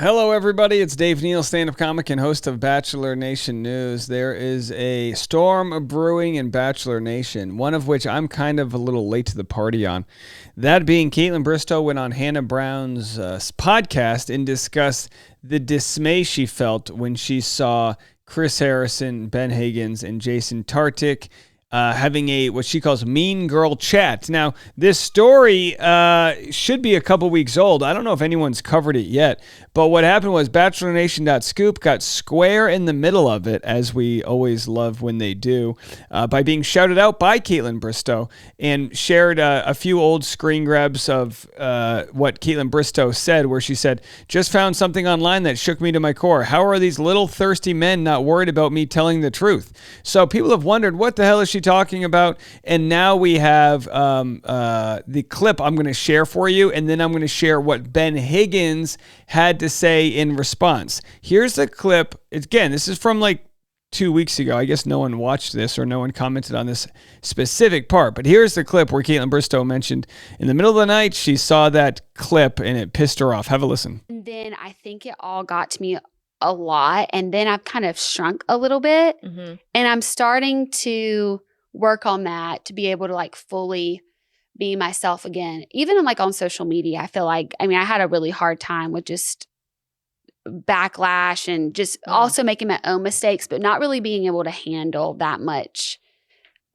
Hello, everybody. It's Dave Neal, stand-up comic and host of Bachelor Nation News. There is a storm brewing in Bachelor Nation, one of which I'm kind of a little late to the party on. That being, Kaitlyn Bristowe went on Hannah Brown's podcast and discussed the dismay she felt when she saw Chris Harrison, Ben Higgins, and Jason Tartick having a what she calls mean girl chat. Now, this story should be a couple weeks old. I don't know if anyone's covered it yet, but what happened was BachelorNation.scoop got square in the middle of it, as we always love when they do, by being shouted out by Kaitlyn Bristowe, and shared a few old screen grabs of what Kaitlyn Bristowe said, where she said, "Just found something online that shook me to my core. How are these little thirsty men not worried about me telling the truth?" So people have wondered, what the hell is she talking about? And now we have the clip I'm going to share for you, and then I'm going to share what Ben Higgins had to say in response. Here's the clip. Again, this is from like 2 weeks ago. I guess no one watched this or no one commented on this specific part, but here's the clip where Kaitlyn Bristowe mentioned in the middle of the night she saw that clip and it pissed her off. Have a listen. And then I think it all got to me a lot, and then I've kind of shrunk a little bit, and I'm starting to work on that to be able to like fully be myself again. Even like on social media, I feel like, I had a really hard time with just backlash and just also making my own mistakes, but not really being able to handle that much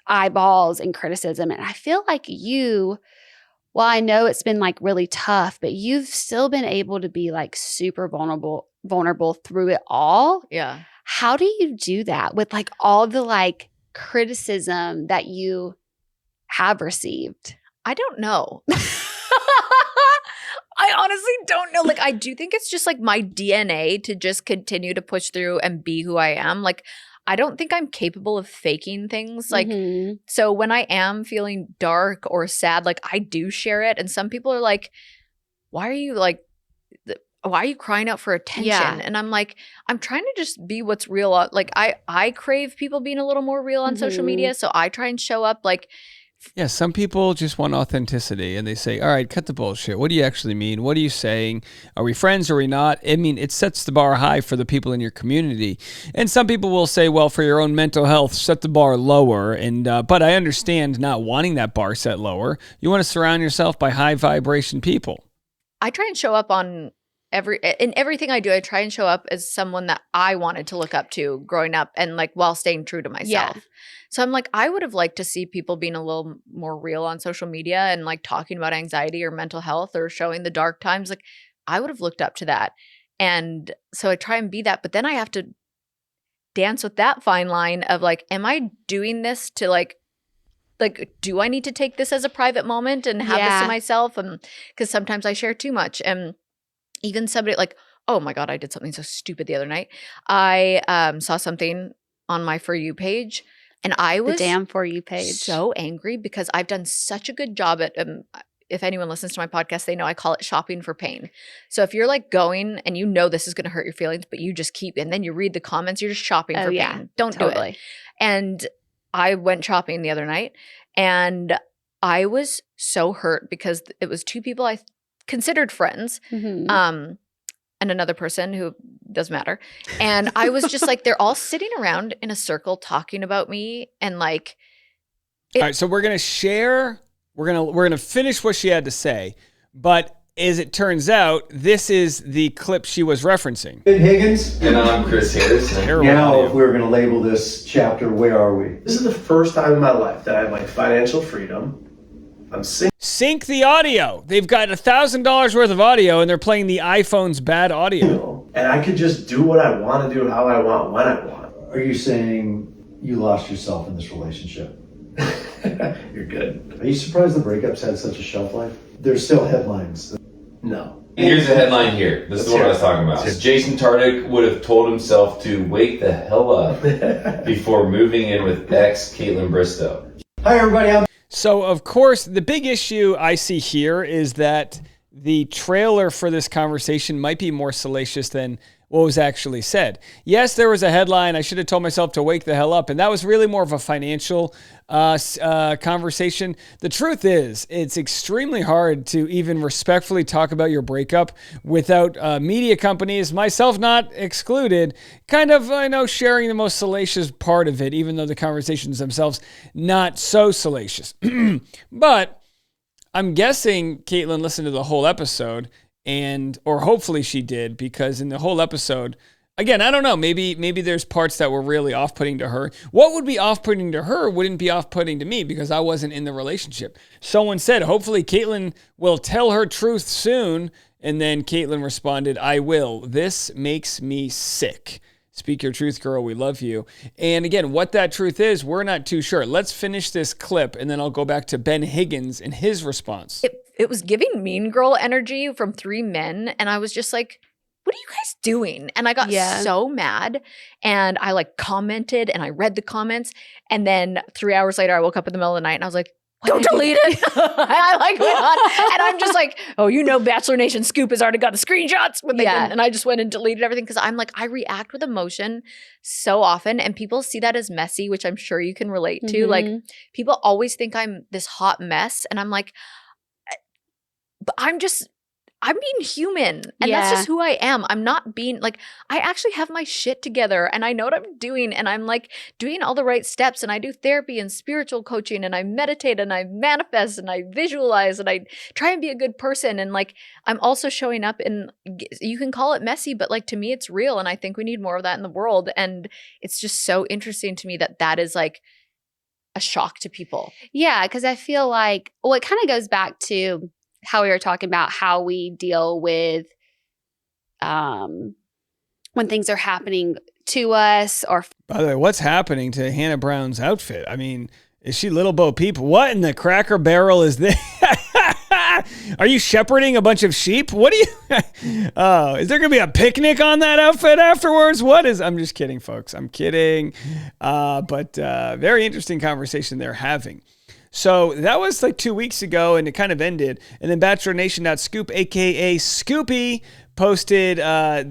eyeballs and criticism. And I feel like you, well, I know it's been like really tough, but you've still been able to be like super vulnerable through it all. Yeah. How do you do that with like all the like criticism that you have received? I don't know. I honestly don't know. Like, I do think it's just like my DNA to just continue to push through and be who I am. Like, I don't think I'm capable of faking things. Like, so when I am feeling dark or sad, like I do share it. And some people are like, why are you crying out for attention? Yeah. And I'm like, I'm trying to just be what's real. Like I crave people being a little more real on social media. So I try and show up like, Yeah, some people just want authenticity and they say, all right, cut the bullshit. What do you actually mean? What are you saying? Are we friends? Are we not? I mean, it sets the bar high for the people in your community. And some people will say, well, for your own mental health, set the bar lower. And but I understand not wanting that bar set lower. You want to surround yourself by high vibration people. I try and show up in everything I do. I try and show up as someone that I wanted to look up to growing up, and like while staying true to myself. Yeah. So I'm like, I would have liked to see people being a little more real on social media and like talking about anxiety or mental health or showing the dark times. Like I would have looked up to that. And so I try and be that, but then I have to dance with that fine line of like, am I doing this to like, do I need to take this as a private moment and have this to myself? And because sometimes I share too much. And even somebody like, oh my God, I did something so stupid the other night. I saw something on my For You page, and I was the damn For You page. So angry because I've done such a good job at, if anyone listens to my podcast, they know I call it shopping for pain. So if you're like going and you know this is going to hurt your feelings, but you just keep, and then you read the comments, you're just shopping for pain. Don't do it. And I went shopping the other night, and I was so hurt because it was two people I considered friends, and another person who doesn't matter. And I was just like, they're all sitting around in a circle talking about me, and like, all right, so we're gonna share. We're gonna finish what she had to say, but as it turns out, this is the clip she was referencing. Higgins. And I'm Chris Harrison. Now, if we were going to label this chapter, where are we? This is the first time in my life that I have like financial freedom. I'm single. Sync the audio. They've got $1,000 worth of audio, and they're playing the iPhone's bad audio. And I could just do what I want to do, how I want, when I want. Are you saying you lost yourself in this relationship? You're good. Are you surprised the breakups had such a shelf life? There's still headlines. No. Here's the headline here. This is what I was talking about. Jason Tartick would have told himself to wake the hell up before moving in with ex Kaitlyn Bristowe. Hi, everybody. So, of course, the big issue I see here is that the trailer for this conversation might be more salacious than what was actually said. Yes, there was a headline. I should have told myself to wake the hell up. And that was really more of a financial conversation. The truth is, it's extremely hard to even respectfully talk about your breakup without media companies, myself not excluded, kind of, sharing the most salacious part of it, even though the conversations themselves not so salacious. But I'm guessing Kaitlyn listened to the whole episode, or hopefully she did, because in the whole episode, again, I don't know, maybe there's parts that were really off-putting to her. What would be off-putting to her wouldn't be off-putting to me because I wasn't in the relationship. Someone said, hopefully Kaitlyn will tell her truth soon, and then Kaitlyn responded, I will. This makes me sick. Speak your truth, girl. We love you. And again, what that truth is, we're not too sure. Let's finish this clip, and then I'll go back to Ben Higgins and his response. It was giving mean girl energy from 3 men, and I was just like, what are you guys doing? And I got so mad, and I commented, and I read the comments, and then 3 hours later, I woke up in the middle of the night, and I was like, don't delete it. I went on, and I'm just like, Bachelor Nation Scoop has already got the screenshots. And I just went and deleted everything because I'm like, I react with emotion so often, and people see that as messy, which I'm sure you can relate to. Like, people always think I'm this hot mess, and I'm like, but I'm being human, and that's just who I am. I'm not being I actually have my shit together, and I know what I'm doing, and I'm doing all the right steps, and I do therapy and spiritual coaching, and I meditate, and I manifest, and I visualize, and I try and be a good person. And I'm also showing up, and you can call it messy, but to me, it's real. And I think we need more of that in the world. And it's just so interesting to me that is a shock to people. Yeah. Cause I feel it kind of goes back to how we were talking about how we deal with when things are happening to us. Or by the way, what's happening to Hannah Brown's outfit? I mean, is she Little Bo Peep? What in the Cracker Barrel is this? Are you shepherding a bunch of sheep? What are you? Oh, is there going to be a picnic on that outfit afterwards? I'm just kidding, folks. I'm kidding. But very interesting conversation they're having. So that was 2 weeks ago, and it kind of ended. And then BachelorNation.scoop, a.k.a. Scoopy, posted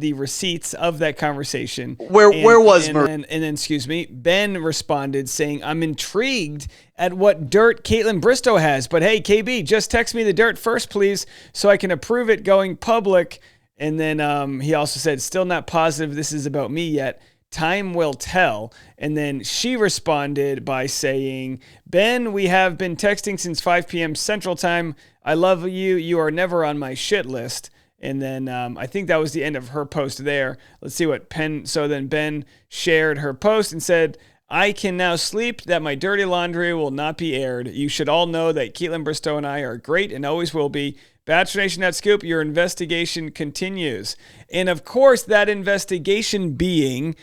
the receipts of that conversation. Where was Ben responded saying, I'm intrigued at what dirt Kaitlyn Bristowe has. But hey, KB, just text me the dirt first, please, so I can approve it going public. And then he also said, still not positive this is about me yet. Time will tell. And then she responded by saying, Ben, we have been texting since 5 p.m. Central Time. I love you. You are never on my shit list. And then I think that was the end of her post there. Let's see what so then Ben shared her post and said, I can now sleep that my dirty laundry will not be aired. You should all know that Kaitlyn Bristowe and I are great and always will be. Bachelor Nation.scoop, your investigation continues. And of course, that investigation being,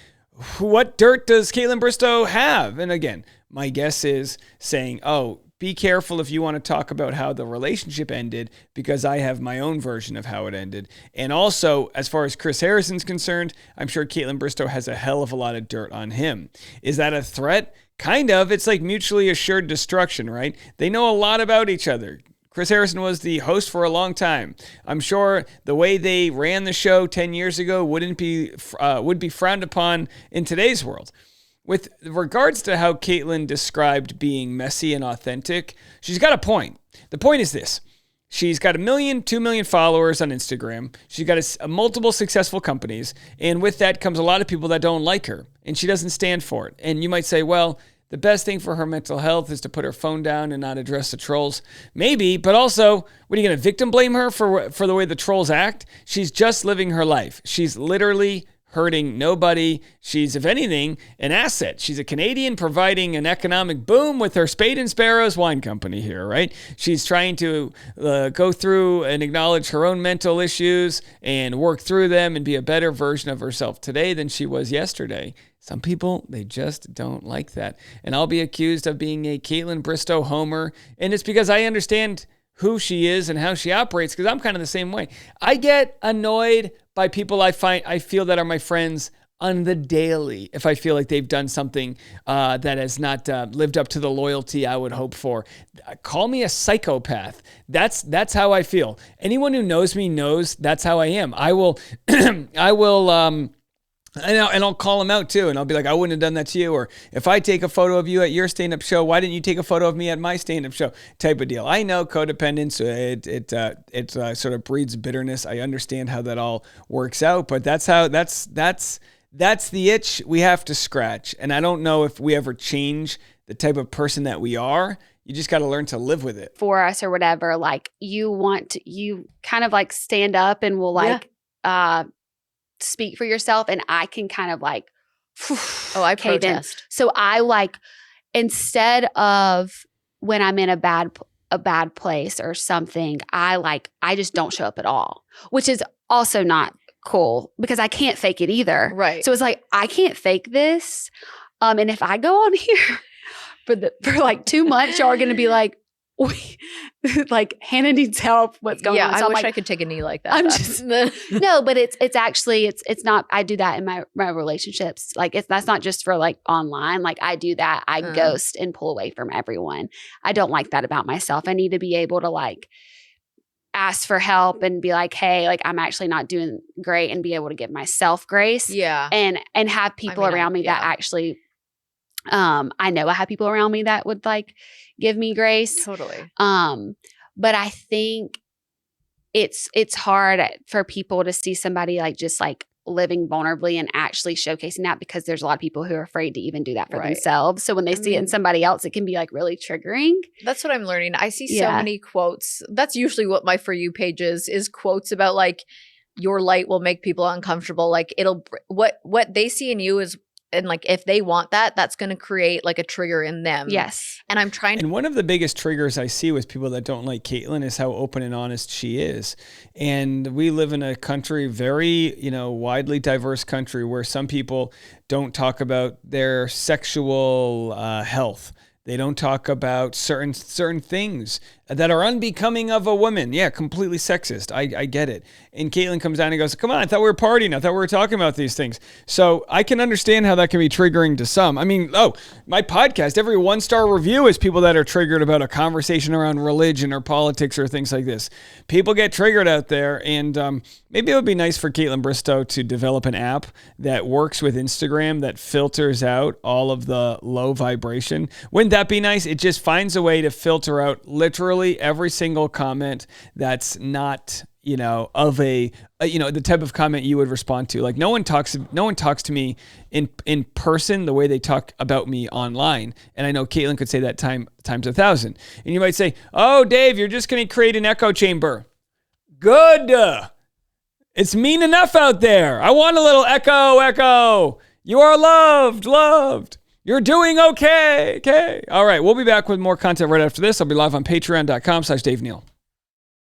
what dirt does Kaitlyn Bristowe have? And again, my guess is saying, be careful if you want to talk about how the relationship ended, because I have my own version of how it ended. And also, as far as Chris Harrison's concerned, I'm sure Kaitlyn Bristowe has a hell of a lot of dirt on him. Is that a threat? Kind of. It's like mutually assured destruction, right? They know a lot about each other. Chris Harrison was the host for a long time. I'm sure the way they ran the show 10 years ago would be frowned upon in today's world. With regards to how Kaitlyn described being messy and authentic, she's got a point. The point is this. She's got 1 million, 2 million followers on Instagram. She's got multiple successful companies. And with that comes a lot of people that don't like her. And she doesn't stand for it. And you might say, well, the best thing for her mental health is to put her phone down and not address the trolls. Maybe, but also, what are you going to victim blame her for the way the trolls act? She's just living her life. She's literally hurting nobody. She's, if anything, an asset. She's a Canadian providing an economic boom with her Spade and Sparrows wine company here, right? She's trying to go through and acknowledge her own mental issues and work through them and be a better version of herself today than she was yesterday. Some people, they just don't like that. And I'll be accused of being a Kaitlyn Bristowe homer. And it's because I understand who she is and how she operates, because I'm kind of the same way. I get annoyed by people I feel that are my friends on the daily if I feel like they've done something that has not lived up to the loyalty I would hope for. Call me a psychopath. That's how I feel. Anyone who knows me knows that's how I am. I will, and I'll call them out too. And I'll be like, I wouldn't have done that to you. Or if I take a photo of you at your stand-up show, why didn't you take a photo of me at my stand-up show? Type of deal. I know codependence, it sort of breeds bitterness. I understand how that all works out, but that's the itch we have to scratch. And I don't know if we ever change the type of person that we are. You just got to learn to live with it. For us or whatever, like you kind of like stand up and will like, speak for yourself, and I can kind of like, I protest. So I like, instead of when I'm in a bad place or something, I just don't show up at all, which is also not cool because I can't fake it either. Right. So it's like, I can't fake this. And if I go on here for like 2 months, y'all are going to be like, like Hannah needs help. What's going on? Yeah, So I wish like, I could take a knee like that. I'm just no, but it's actually it's not. I do that in my relationships. Like that's not just for like online. Like I do that. I ghost and pull away from everyone. I don't like that about myself. I need to be able to like ask for help and be like, hey, like I'm actually not doing great, and be able to give myself grace. Yeah, and have people around me that actually. I know I have people around me that would like give me grace. Totally. But I think it's hard for people to see somebody like just like living vulnerably and actually showcasing that, because there's a lot of people who are afraid to even do that for themselves. So when they see it in somebody else, it can be like really triggering. That's what I'm learning. I see so many quotes. That's usually what my For You page is quotes about like your light will make people uncomfortable. Like what they see in you is, and like if they want that, that's going to create like a trigger in them. Yes. And I'm trying to. And one of the biggest triggers I see with people that don't like Kaitlyn is how open and honest she is. And we live in a country, very, widely diverse country, where some people don't talk about their sexual health. They don't talk about certain things that are unbecoming of a woman. Yeah, completely sexist. I get it. And Kaitlyn comes down and goes, come on, I thought we were partying. I thought we were talking about these things. So I can understand how that can be triggering to some. I mean, my podcast, every 1-star review is people that are triggered about a conversation around religion or politics or things like this. People get triggered out there. And maybe it would be nice for Kaitlyn Bristowe to develop an app that works with Instagram that filters out all of the low vibration. Wouldn't that be nice? It just finds a way to filter out literally every single comment that's not, of the type of comment you would respond to. Like no one talks to me in person the way they talk about me online. And I know Kaitlyn could say that times 1,000. And you might say, oh, Dave, you're just going to create an echo chamber. Good. It's mean enough out there. I want a little echo. You are loved. You're doing okay. All right. We'll be back with more content right after this. I'll be live on patreon.com/Dave Neal.